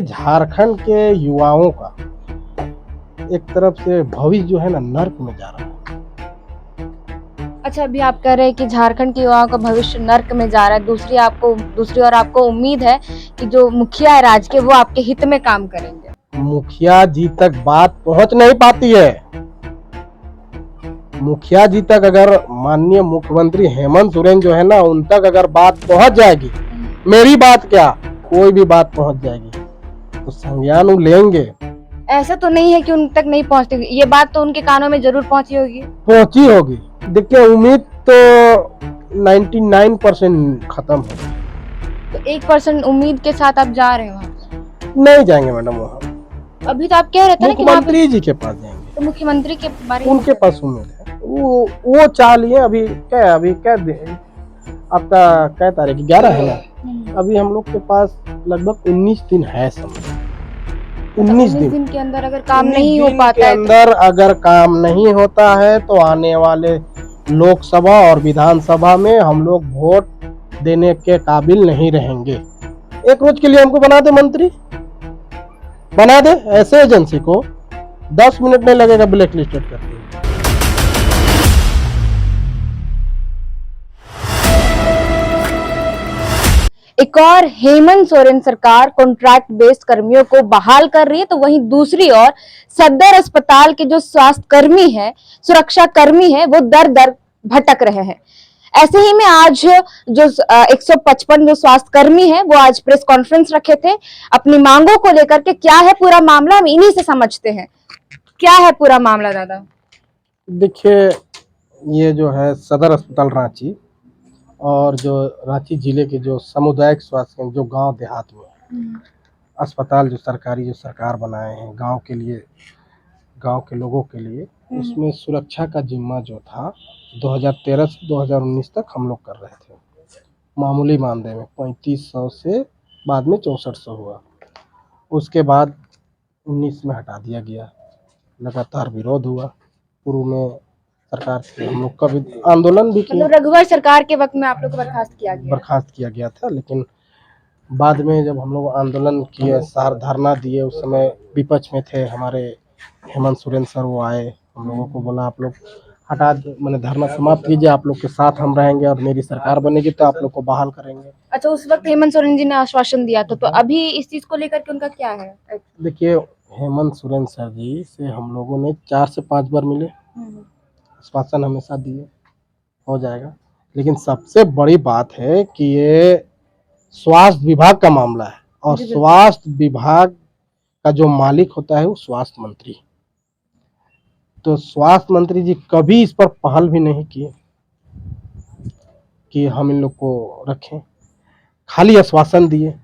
झारखंड के युवाओं का एक तरफ से भविष्य जो है ना नर्क में जा रहा है। अच्छा, अभी आप कह रहे हैं कि झारखंड के युवाओं का भविष्य नर्क में जा रहा है। दूसरी ओर आपको उम्मीद है कि जो मुखिया है राज्य के वो आपके हित में काम करेंगे। मुखिया जी तक बात पहुंच नहीं पाती है। मुखिया जी तक अगर माननीय मुख्यमंत्री हेमंत सोरेन जो है ना उन तक अगर बात पहुंच जाएगी, मेरी बात क्या कोई भी बात पहुंच जाएगी तो संज्ञान लेंगे। ऐसा तो नहीं है कि उन तक नहीं पहुंचती, ये बात तो उनके कानों में जरूर पहुंची होगी। पहुंची होगी। देखिए उम्मीद तो 99% खत्म हो गई। तो 1% उम्मीद के साथ आप जा रहे हो वहाँ? नहीं जाएंगे मैडम वहाँ। अभी तो आप कह रहे थे ना कि वहाँ पे मुख्यमंत्री जी के पास जाएंगे। तो मुख्यमंत्री के बारे में उनके पास उम्मीद है, वो चाह लिए। अभी क्या दिन आपका क्या तारीख 11 है ना, अभी हम लोग के पास लगभग 19 दिन है समय। 19 दिन के अंदर अगर काम 19 नहीं हो दिन पाता के है अंदर अगर काम नहीं होता है तो आने वाले लोकसभा और विधानसभा में हम लोग वोट देने के काबिल नहीं रहेंगे। एक रोज के लिए हमको बना दे मंत्री, बना दे। ऐसे एजेंसी को 10 मिनट नहीं लगेगा ब्लैक लिस्टेड करते हैं। एक और हेमंत सोरेन सरकार कॉन्ट्रैक्ट बेस्ड कर्मियों को बहाल कर रही है, तो वहीं दूसरी ओर सदर अस्पताल के जो स्वास्थ्य कर्मी है, सुरक्षा कर्मी है, वो दर दर भटक रहे हैं। ऐसे ही में आज जो 155 जो स्वास्थ्य कर्मी है वो आज प्रेस कॉन्फ्रेंस रखे थे अपनी मांगों को लेकर के। क्या है पूरा मामला, हम इन्हीं से समझते हैं। क्या है पूरा मामला दादा? देखिए ये जो है सदर अस्पताल रांची और जो रांची जिले के जो सामुदायिक स्वास्थ्य केंद्र जो गांव देहात में अस्पताल जो सरकारी जो सरकार बनाए हैं गांव के लिए, गांव के लोगों के लिए, उसमें सुरक्षा का जिम्मा जो था 2013 से 2019 तक हम लोग कर रहे थे। मामूली मानदेय में 3500 से बाद में 6400 हुआ। उसके बाद 19 में हटा दिया गया। लगातार विरोध हुआ। पूर्व में सरकार से हम लोग का भी आंदोलन भी किया। मतलब रघुवर सरकार के वक्त में आप लोग को बर्खास्त किया गया था, लेकिन बाद में जब हम लोग आंदोलन किए, सार धरना दिए, उस समय विपक्ष में थे हमारे हेमंत सोरेन सर, वो आए, हम लोगों को बोला आप लोग हटा मैंने धरना समाप्त कीजिए, आप लोग के साथ हम रहेंगे और मेरी सरकार बनेगी तो आप लोग को बहाल करेंगे। अच्छा, उस वक्त हेमंत सोरेन जी ने आश्वासन दिया था, तो अभी इस चीज को लेकर के उनका क्या है? देखिए हेमंत सोरेन सर जी से हम लोगों ने 4 से 5 बार मिले, आश्वासन हमेशा दिए हो जाएगा। लेकिन सबसे बड़ी बात है कि ये स्वास्थ्य विभाग का मामला है और स्वास्थ्य विभाग का जो मालिक होता है वो स्वास्थ्य मंत्री। तो स्वास्थ्य मंत्री जी कभी इस पर पहल भी नहीं किए कि हम इन लोग को रखें, खाली आश्वासन दिए।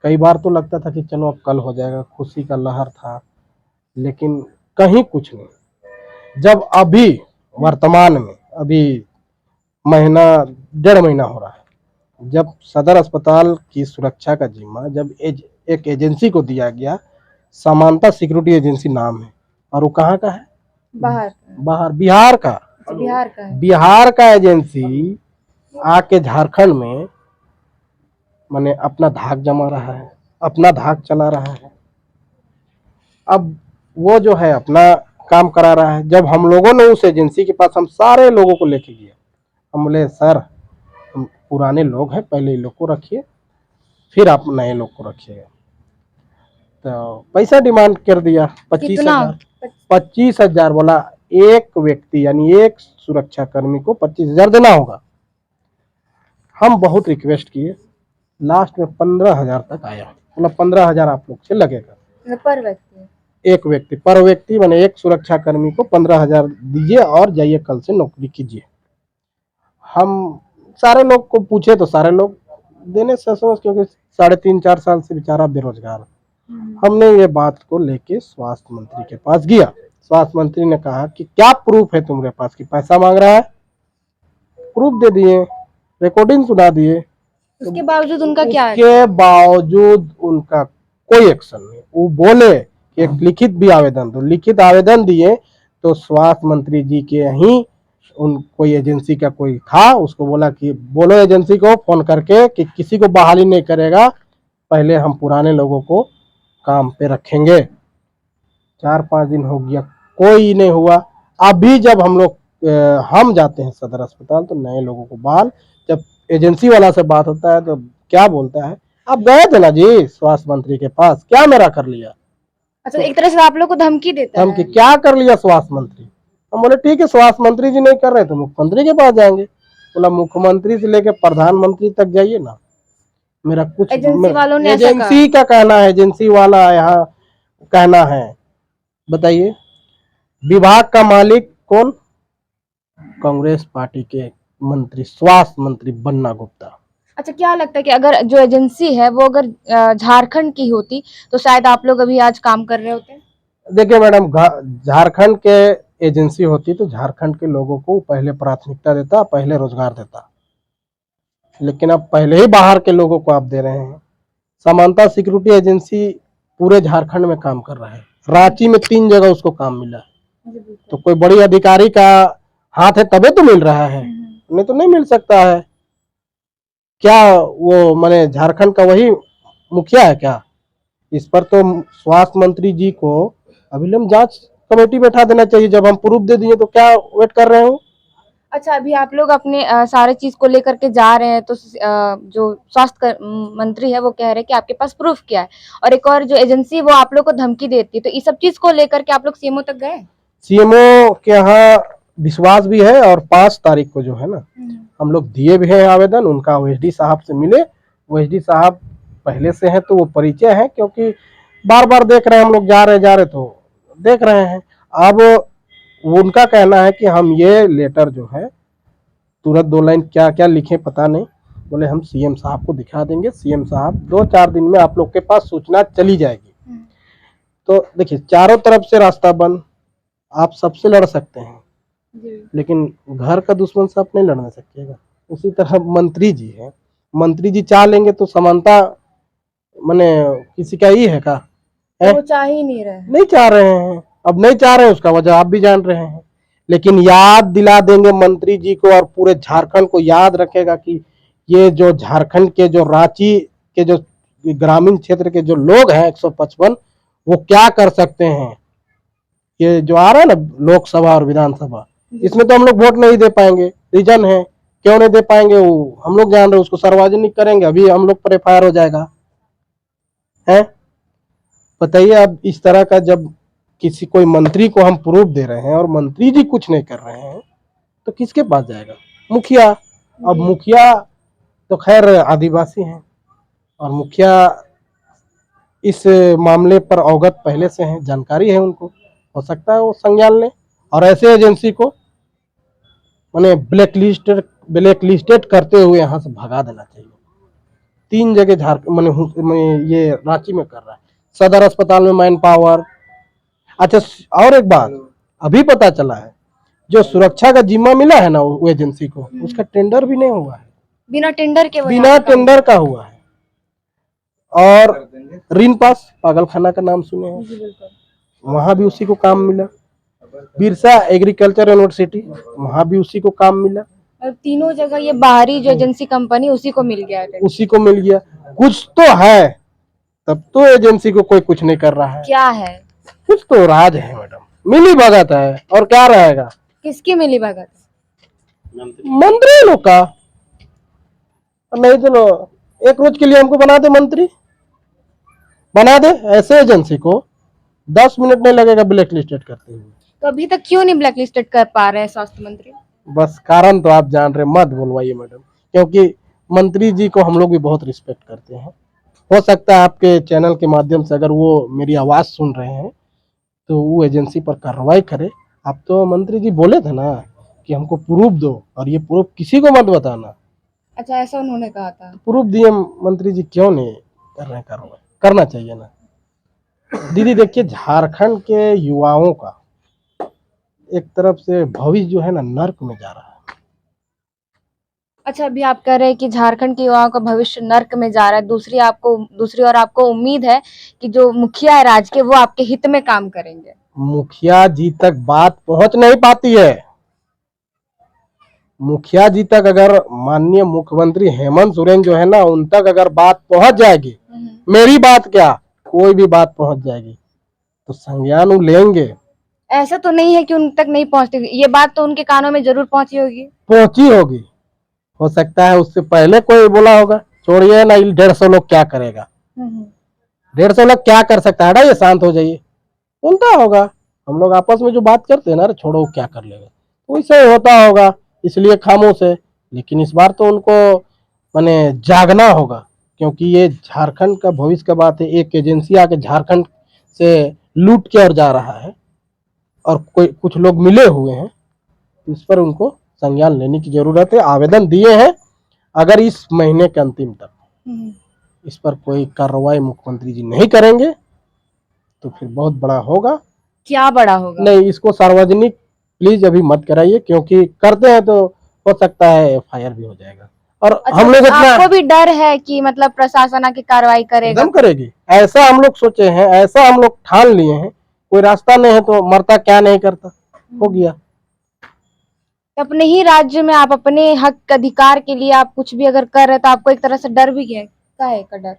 कई बार तो लगता था कि चलो अब कल हो जाएगा, खुशी का लहर था, लेकिन कहीं कुछ नहीं। जब अभी वर्तमान में अभी महीना 1.5 महीना हो रहा है जब सदर अस्पताल की सुरक्षा का जिम्मा जब एक एजेंसी को दिया गया, समानता सिक्योरिटी एजेंसी नाम है, और वो कहाँ का है? बाहर बिहार का। बिहार का एजेंसी आके झारखंड में माने अपना धाक जमा रहा है, अपना धाक चला रहा है। अब वो जो है अपना काम करा रहा है। जब हम लोगों ने उस एजेंसी के पास हम सारे लोगों को लेके गए, हम बोले सर हम पुराने लोग हैं, पहले इन लोग को रखिए फिर आप नए लोग को रखिएगा। तो पैसा डिमांड कर दिया 25,000। 25,000 बोला एक व्यक्ति यानी एक सुरक्षा कर्मी को 25,000 देना होगा। हम बहुत रिक्वेस्ट किए, लास्ट में 15,000 तक आया। मतलब 15,000 आप लोग से लगेगा पर व्यक्ति, एक व्यक्ति पर व्यक्ति, मैंने एक सुरक्षा कर्मी को 15,000 दीजिए और जाइए कल से नौकरी कीजिए। हम सारे लोग को पूछे तो सारे लोग देने से समझ, क्योंकि 3.5-4 साल से बेचारा बेरोजगार। हमने ये बात को लेके स्वास्थ्य मंत्री के पास गया। स्वास्थ्य मंत्री ने कहा कि क्या प्रूफ है तुम्हारे पास कि पैसा मांग रहा है? प्रूफ दे दिए, रिकॉर्डिंग सुना दिए। उसके बावजूद उनका क्या है? उसके बावजूद उनका कोई एक्शन नहीं। वो बोले कि एक लिखित भी आवेदन दो, लिखित आवेदन दिए तो स्वास्थ्य मंत्री जी के यहीं उन कोई एजेंसी का कोई था, उसको बोला कि बोलो एजेंसी को फोन करके कि किसी को बहाली नहीं करेगा, पहले हम पुराने लोगों को काम पे रखेंगे। 4-5 दिन हो गया, कोई नहीं हुआ। अभी जब हम जाते हैं सदर अस्पताल तो नए लोगों को बहाल, जब एजेंसी वाला से बात होता है तो क्या बोलता है, आप गए थे ना जी स्वास्थ्य मंत्री के पास, क्या मेरा कर लिया? अच्छा, एक तरह से आप लोग को धमकी देता हम कि है। क्या कर लिया स्वास्थ्य मंत्री? हम बोले ठीक है, स्वास्थ्य मंत्री जी नहीं कर रहे तो मुख्यमंत्री के पास जाएंगे। बोला मुख्यमंत्री से लेकर प्रधानमंत्री तक जाइए ना, मेरा कुछ एजेंसी वालों ने ऐसा कहा। एजेंसी का कहना है, एजेंसी वाला यहाँ कहना है। बताइए, विभाग का मालिक कौन? कांग्रेस पार्टी के मंत्री, स्वास्थ्य मंत्री बन्ना गुप्ता। अच्छा, क्या लगता है कि अगर जो एजेंसी है वो अगर झारखंड की होती तो शायद आप लोग अभी आज काम कर रहे होते? देखिए मैडम, झारखंड के एजेंसी होती तो झारखंड के लोगों को पहले प्राथमिकता देता, पहले रोजगार देता, लेकिन अब पहले ही बाहर के लोगों को आप दे रहे हैं। समानता सिक्योरिटी एजेंसी पूरे झारखंड में काम कर रहा है, रांची में 3 जगह उसको काम मिला, तो कोई बड़ी अधिकारी का हाथ है तबे तो मिल रहा है, नहीं तो नहीं मिल सकता है। क्या वो माने झारखंड का वही मुखिया है क्या? इस पर तो स्वास्थ्य मंत्री जी को अभिलंब जांच कमेटी बैठा देना चाहिए। जब हम प्रूफ दे दिए तो क्या वेट कर रहे हो? अच्छा, अभी आप लोग अपने सारे चीज को लेकर के जा रहे हैं तो जो मंत्री है वो कह रहे हैं कि आपके पास प्रूफ क्या है, और एक और जो एजेंसी है वो आप लोग को धमकी देती है, तो इस सब चीज को लेकर के आप लोग सीएमओ तक गए? सीएमओ के यहाँ विश्वास भी है, और 5 तारीख को जो है ना, हम लोग दिए भी हैं आवेदन, उनका ओएसडी साहब से मिले। ओएसडी साहब पहले से हैं तो वो परिचय है, क्योंकि बार बार देख रहे हैं हम लोग, जा रहे तो देख रहे हैं। अब उनका कहना है कि हम ये लेटर जो है तुरंत 2 लाइन क्या क्या लिखे पता नहीं, बोले हम सीएम साहब को दिखा देंगे, सीएम साहब 2-4 दिन में आप लोग के पास सूचना चली जाएगी। तो देखिए, चारों तरफ से रास्ता बंद, आप सबसे लड़ सकते हैं लेकिन घर का दुश्मन से आप नहीं लड़ना सकिएगा। उसी तरह मंत्री जी है, मंत्री जी चाह लेंगे तो समानता माने किसी का ही है का? तो वो चाह ही नहीं रहे। नहीं चाह रहे हैं, अब नहीं चाह रहे हैं उसका वजह आप भी जान रहे हैं, लेकिन याद दिला देंगे मंत्री जी को, और पूरे झारखंड को याद रखेगा कि ये जो झारखंड के जो रांची के जो ग्रामीण क्षेत्र के जो लोग हैं 155, वो क्या कर सकते हैं। ये जो आ रहा है ना लोकसभा और विधानसभा, इसमें तो हम लोग वोट नहीं दे पाएंगे। रीजन है क्यों नहीं दे पाएंगे, वो हम लोग जान रहे हैं, उसको सार्वजनिक करेंगे, अभी हम लोग पर एफआईआर हो जाएगा है। बताइए, अब इस तरह का जब किसी कोई मंत्री को हम प्रूफ दे रहे हैं और मंत्री जी कुछ नहीं कर रहे हैं तो किसके पास जाएगा? मुखिया। अब मुखिया तो खैर आदिवासी हैं, और मुखिया इस मामले पर अवगत पहले से हैं, जानकारी है उनको, हो सकता है वो संज्ञान लें और ऐसे एजेंसी को माने ब्लैक लिस्टेड करते हुए यहाँ से भगा देना चाहिए। 3 जगह झारखंड माने ये रांची में कर रहा है, सदर अस्पताल में मैन पावर। अच्छा, और एक बात अभी पता चला है, जो सुरक्षा का जिम्मा मिला है ना वो एजेंसी को, उसका टेंडर भी नहीं हुआ है, बिना टेंडर के बिना टेंडर का हुआ है। और रीन पास पागलखाना का नाम सुने हैं, वहां भी उसी को काम मिला। बिरसा एग्रीकल्चर यूनिवर्सिटी, वहां भी उसी को काम मिला। और तीनों जगह ये बाहरी जो एजेंसी कंपनी उसी को मिल गया है। उसी को मिल गया। कुछ तो है, तब तो एजेंसी को कोई कुछ नहीं कर रहा है। क्या है? कुछ तो राज है मैडम, मिली भगत है, और क्या रहेगा? किसकी मिली भगत? मंत्री लोग का। नहीं तो लो, एक रोज के लिए हमको बना दे मंत्री, बना दे। ऐसे एजेंसी को 10 मिनट नहीं लगेगा ब्लैक लिस्टेड करते हुए। तो अभी तक क्यों नहीं ब्लैक लिस्टेड कर पा रहे हैं स्वास्थ्य मंत्री? बस कारण तो आप जान रहे, मत बोलवाइए मैडम, क्योंकि मंत्री जी को हम लोग भी बहुत रिस्पेक्ट करते हैं। हो सकता है आपके चैनल के माध्यम से अगर वो मेरी आवाज सुन रहे हैं तो वो एजेंसी पर कार्रवाई करे। आप तो मंत्री जी बोले थे ना कि हमको प्रूफ दो, और ये प्रूफ किसी को मत बताना। अच्छा, ऐसा उन्होंने कहा था। प्रूफ दिए मंत्री जी, क्यों नहीं कर रहे हैं कार्रवाई? करना चाहिए ना। दीदी देखिए, झारखंड के युवाओं का एक तरफ से भविष्य जो है ना नर्क में जा रहा है। अच्छा, अभी आप कह रहे हैं कि झारखंड के युवाओं का भविष्य नर्क में जा रहा है, दूसरी ओर आपको उम्मीद है कि जो मुखिया है राज्य के वो आपके हित में काम करेंगे। मुखिया जी तक बात पहुंच नहीं पाती है। मुखिया जी तक अगर माननीय मुख्यमंत्री हेमंत सोरेन जो है ना, उन तक अगर बात पहुंच जाएगी, मेरी बात क्या, कोई भी बात पहुंच जाएगी तो संज्ञान वो लेंगे। ऐसा तो नहीं है कि उन तक नहीं पहुंचती, ये बात तो उनके कानों में जरूर पहुंची होगी। पहुंची होगी, हो सकता है उससे पहले कोई बोला होगा। छोड़िए ना, 150 लोग क्या करेगा, 150 लोग क्या कर सकता है, हटाइए शांत हो जाइए, सुनता होगा। हम लोग आपस में जो बात करते हैं ना, अरे छोड़ो वो क्या कर लेगा, वैसे होता होगा, इसलिए खामोश है। लेकिन इस बार तो उनको माने जागना होगा, क्योंकि ये झारखंड का भविष्य का बात है। एक एजेंसी आके झारखंड से लूट के और जा रहा है, और कोई कुछ लोग मिले हुए हैं, इस पर उनको संज्ञान लेने की जरूरत है। आवेदन दिए हैं, अगर इस महीने के अंतिम तक इस पर कोई कार्रवाई मुख्यमंत्री जी नहीं करेंगे तो फिर बहुत बड़ा होगा। क्या बड़ा होगा? नहीं, इसको सार्वजनिक प्लीज अभी मत कराइए, क्योंकि करते हैं तो हो सकता है एफआईआर भी हो जाएगा। और अच्छा, हम लोग इतना आपको भी डर है कि मतलब प्रशासन आके कार्रवाई करेगा? एकदम करेगी, ऐसा हम लोग सोचे हैं, ऐसा हम लोग ठान लिए हैं। कोई रास्ता नहीं है तो मरता क्या नहीं करता, हो गया। अपने ही राज्य में आप अपने हक अधिकार के लिए आप कुछ भी अगर कर रहे तो आपको एक तरह से डर भी है, क्या है का डर?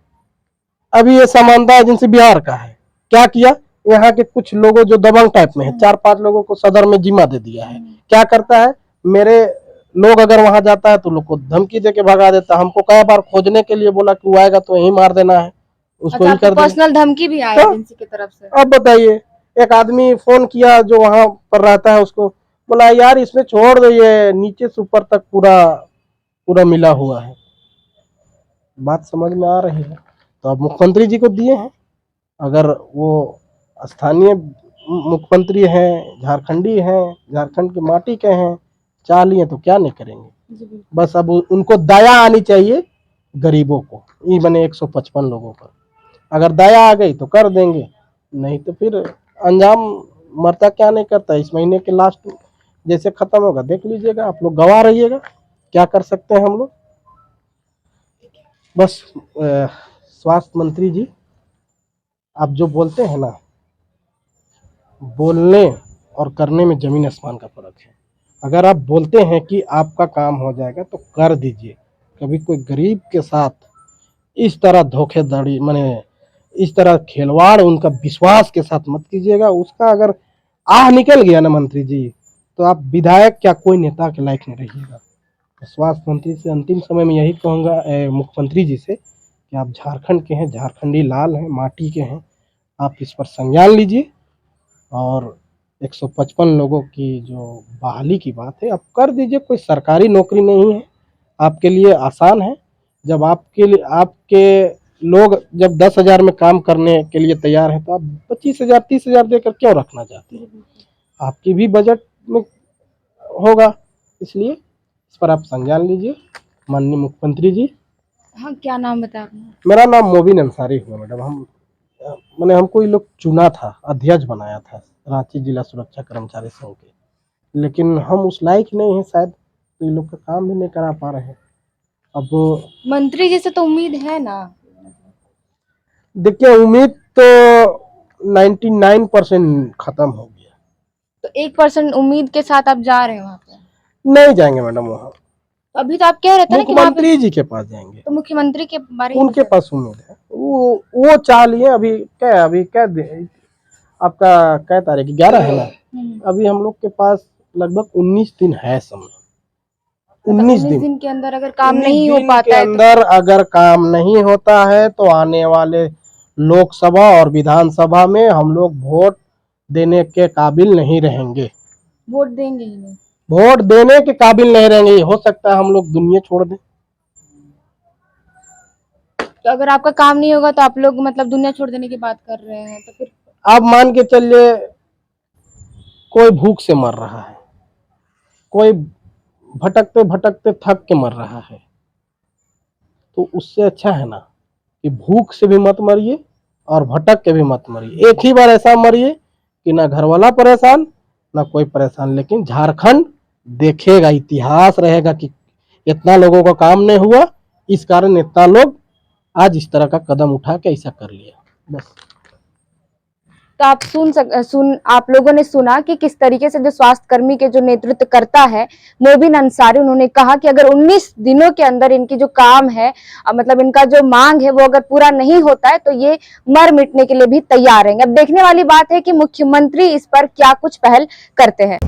अभी ये समानता एजेंसी बिहार का है, क्या किया, यहाँ के कुछ लोगों जो दबंग टाइप में है, 4-5 लोगों को सदर में जिम्मा दे दिया है। क्या करता है, मेरे लोग अगर वहां जाता है तो लोग को धमकी दे के भगा देता। हमको कई बार खोजने के लिए बोला कि वो आएगा तो यही मार देना है, उसको अच्छा, ही कर देना। पर्सनल धमकी भी आया तो एजेंसी की तरफ से? अब बताइए, एक आदमी फोन किया जो वहां पर रहता है, उसको बोला यार इसमें छोड़ दो, ये नीचे से ऊपर तक पूरा पूरा मिला हुआ है। बात समझ में आ रही है? तो अब मुख्यमंत्री जी को दिए हैं, अगर वो स्थानीय मुख्यमंत्री हैं, झारखंडी हैं, झारखंड की माटी के हैं, चाह लिए तो क्या नहीं करेंगे। बस अब उनको दया आनी चाहिए गरीबों को, ये बने 155 लोगों पर। अगर दया आ गई तो कर देंगे, नहीं तो फिर अंजाम मरता क्या नहीं करता। इस महीने के लास्ट जैसे खत्म होगा देख लीजिएगा, आप लोग गवाह रहिएगा, क्या कर सकते हैं हम लोग। बस स्वास्थ्य मंत्री जी, आप जो बोलते हैं ना, बोलने और करने में जमीन आसमान का फर्क है। अगर आप बोलते हैं कि आपका काम हो जाएगा तो कर दीजिए। कभी कोई गरीब के साथ इस तरह धोखेधड़ी माने इस तरह खिलवाड़ उनका विश्वास के साथ मत कीजिएगा। उसका अगर आह निकल गया ना मंत्री जी, तो आप विधायक क्या कोई नेता के लायक नहीं रहिएगा। स्वास्थ्य मंत्री से अंतिम समय में यही कहूँगा, मुख्यमंत्री जी से, कि आप झारखंड के हैं, झारखंडी लाल हैं, माटी के हैं, आप इस पर संज्ञान लीजिए। और 155 लोगों की जो बहाली की बात है, आप कर दीजिए। कोई सरकारी नौकरी नहीं है, आपके लिए आसान है। जब आपके लिए आपके लोग जब 10,000 में काम करने के लिए तैयार है, तो आप 25,000 30,000 देकर क्यों रखना चाहते हैं? आपकी भी बजट में होगा, इसलिए इस पर आप संज्ञान लीजिए माननीय मुख्यमंत्री जी। हाँ, क्या नाम बताया आपने? मेरा नाम मोबिन अंसारी हुआ मैडम। मैंने हमको ये लोग चुना था, अध्यक्ष बनाया था रांची जिला सुरक्षा कर्मचारी संघ के, लेकिन हम उस लायक नहीं है शायद, तो ये लोग का काम भी नहीं करा पा रहे हैं। अब मंत्री जी से तो उम्मीद है ना? देखिए, उम्मीद तो 99% खत्म हो गया। तो 1% उम्मीद के साथ आप जा रहे हो वहाँ पे? नहीं जाएंगे मैडम वहाँ, अभी तो आप कह रहे थे ना कि वहाँ पे, मुख्यमंत्री जी के पास जाएंगे। तो मुख्यमंत्री के बारे में उनके पास उम्मीद है, वो चाह लिए। अभी क्या आपका क्या तारीख 11 है ना, अभी हम लोग के पास लगभग 19 दिन है समय। 19 दिन के अंदर अगर काम 19 नहीं हो दिन पाता के है अंदर अगर काम नहीं होता है तो आने वाले लोकसभा और विधानसभा में हम लोग वोट देने के काबिल नहीं रहेंगे। वोट देंगे ही नहीं? वोट देने के काबिल नहीं रहेंगे, हो सकता है हम लोग दुनिया छोड़ दें। तो अगर आपका काम नहीं होगा तो आप लोग मतलब दुनिया छोड़ देने की बात कर रहे हैं, तो फिर आप मान के चलिए, कोई भूख से मर रहा है, कोई भटकते भटकते थक के मर रहा है, तो उससे अच्छा है ना कि भूख से भी मत मरिए और भटक के भी मत मरिए। एक ही बार ऐसा मरिए कि ना घर वाला परेशान ना कोई परेशान, लेकिन झारखंड देखेगा, इतिहास रहेगा कि इतना लोगों का काम नहीं हुआ, इस कारण इतना लोग आज इस तरह का कदम उठा के ऐसा कर लिया। बस। तो आप लोगों ने सुना कि किस तरीके से जो स्वास्थ्य कर्मी के जो नेतृत्व करता है मोबिन अंसारी, उन्होंने कहा कि अगर 19 दिनों के अंदर इनकी जो काम है मतलब इनका जो मांग है वो अगर पूरा नहीं होता है तो ये मर मिटने के लिए भी तैयार रहेंगे। अब देखने वाली बात है कि मुख्यमंत्री इस पर क्या कुछ पहल करते हैं।